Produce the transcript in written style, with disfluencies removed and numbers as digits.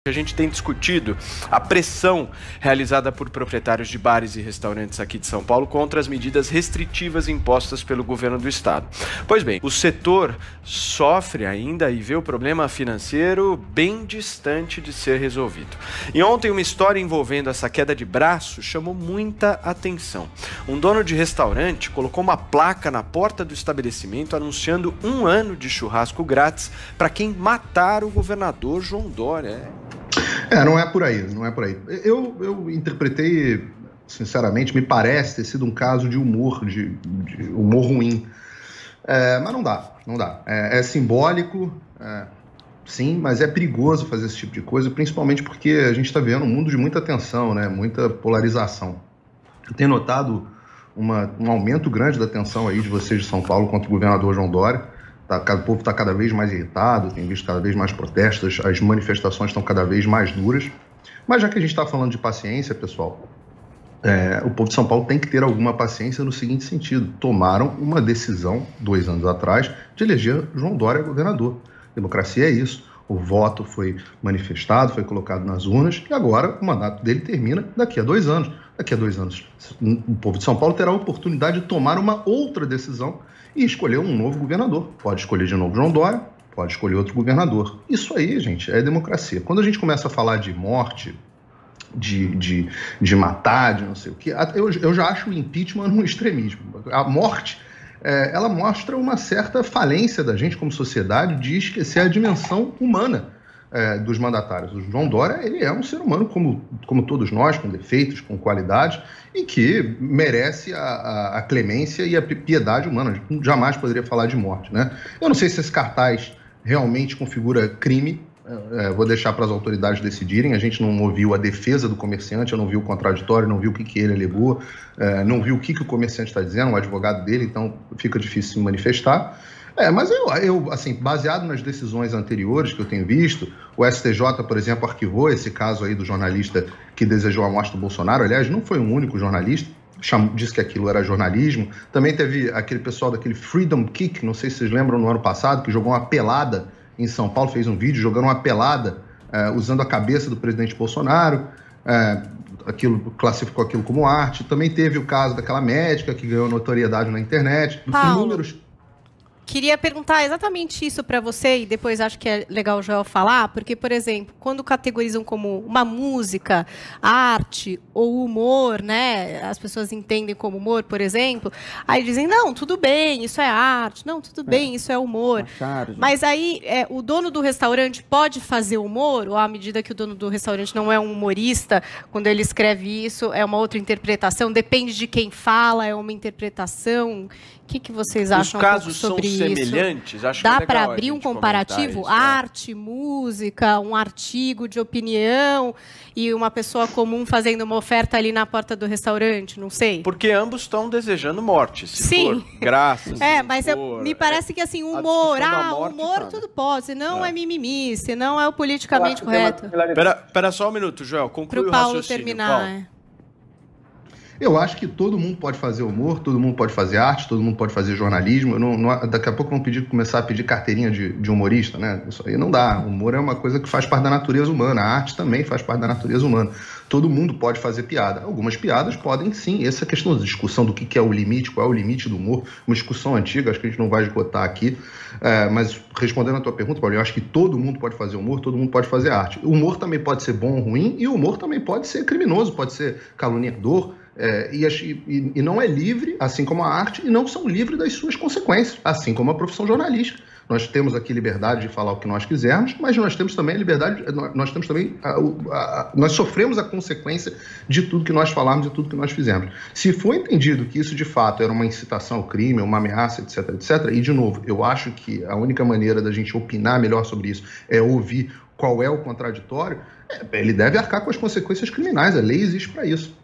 A gente tem discutido a pressão realizada por proprietários de bares e restaurantes aqui de São Paulo contra as medidas restritivas impostas pelo governo do estado. Pois bem, o setor sofre ainda e vê o problema financeiro bem distante de ser resolvido. E ontem uma história envolvendo essa queda de braço chamou muita atenção. Um dono de restaurante colocou uma placa na porta do estabelecimento anunciando 1 ano de churrasco grátis para quem matar o governador João Dória. Não é por aí, não é por aí. Eu interpretei, sinceramente, me parece ter sido um caso de humor, de humor ruim. Mas não dá. É simbólico, sim, mas é perigoso fazer esse tipo de coisa, principalmente porque a gente está vendo um mundo de muita tensão, né? Muita polarização. Eu tenho notado um aumento grande da tensão aí de vocês de São Paulo contra o governador João Dória. O povo está cada vez mais irritado, tem visto cada vez mais protestos, as manifestações estão cada vez mais duras. Mas já que a gente está falando de paciência, pessoal, o povo de São Paulo tem que ter alguma paciência no seguinte sentido. Tomaram uma decisão, 2 anos atrás, de eleger João Dória governador. Democracia é isso. O voto foi manifestado, foi colocado nas urnas e agora o mandato dele termina daqui a 2 anos. Daqui a 2 anos, o povo de São Paulo terá a oportunidade de tomar uma outra decisão e escolher um novo governador. Pode escolher de novo João Dória, pode escolher outro governador. Isso aí, gente, é democracia. Quando a gente começa a falar de morte, de matar, de não sei o quê, eu já acho o impeachment um extremismo. A morte, ela mostra uma certa falência da gente como sociedade de esquecer a dimensão humana dos mandatários. O João Dória, ele é um ser humano como todos nós, com defeitos, com qualidades, e que merece a clemência e a piedade humana. A gente jamais poderia falar de morte, né? Eu não sei se esse cartaz realmente configura crime, vou deixar para as autoridades decidirem. A gente não ouviu a defesa do comerciante, eu não vi o contraditório, não vi o que ele alegou, não vi o que o comerciante está dizendo, o advogado dele, então fica difícil se manifestar. Mas eu, assim, baseado nas decisões anteriores que eu tenho visto, o STJ, por exemplo, arquivou esse caso aí do jornalista que desejou a morte do Bolsonaro. Aliás, não foi um único jornalista, disse que aquilo era jornalismo. Também teve aquele pessoal daquele Freedom Kick, não sei se vocês lembram, no ano passado, que jogou uma pelada em São Paulo, fez um vídeo jogando uma pelada usando a cabeça do presidente Bolsonaro. Classificou aquilo como arte. Também teve o caso daquela médica que ganhou notoriedade na internet. Paulo, queria perguntar exatamente isso para você e depois acho que é legal o Joel falar, porque, por exemplo, quando categorizam como uma música, arte ou humor, né? As pessoas entendem como humor, por exemplo, aí dizem, não, tudo bem, isso é arte, não, tudo bem, isso é humor. Mas aí o dono do restaurante pode fazer humor, ou à medida que o dono do restaurante não é um humorista, quando ele escreve isso, é uma outra interpretação, depende de quem fala, é uma interpretação. O que vocês acham sobre isso? Os casos são semelhantes? Acho Dá para abrir um comparativo? Arte, música, um artigo de opinião e uma pessoa comum fazendo uma oferta ali na porta do restaurante? Não sei. Porque ambos estão desejando morte. Sim. For graças. Mas me parece que assim, humor, humor tudo pode. Se não é mimimi, se não é o politicamente correto. Espera só um minuto, Joel. Conclui o raciocínio. Para o Paulo terminar. Eu acho que todo mundo pode fazer humor, todo mundo pode fazer arte, todo mundo pode fazer jornalismo. Daqui a pouco vão começar a pedir carteirinha de humorista, né? Isso aí não dá. O humor é uma coisa que faz parte da natureza humana. A arte também faz parte da natureza humana. Todo mundo pode fazer piada. Algumas piadas podem, sim. Essa questão da discussão do que é o limite, qual é o limite do humor, uma discussão antiga, acho que a gente não vai esgotar aqui. Mas respondendo a tua pergunta, Paulo, eu acho que todo mundo pode fazer humor, todo mundo pode fazer arte. O humor também pode ser bom ou ruim, e o humor também pode ser criminoso, pode ser caluniador. E não é livre, assim como a arte, e não são livres das suas consequências, assim como a profissão jornalística. Nós temos aqui liberdade de falar o que nós quisermos, mas nós temos também a liberdade, nós sofremos a consequência de tudo que nós falamos, de tudo que nós fizemos. Se for entendido que isso de fato era uma incitação ao crime, uma ameaça, etc, etc, e de novo, eu acho que a única maneira da gente opinar melhor sobre isso é ouvir qual é o contraditório, ele deve arcar com as consequências criminais, a lei existe para isso.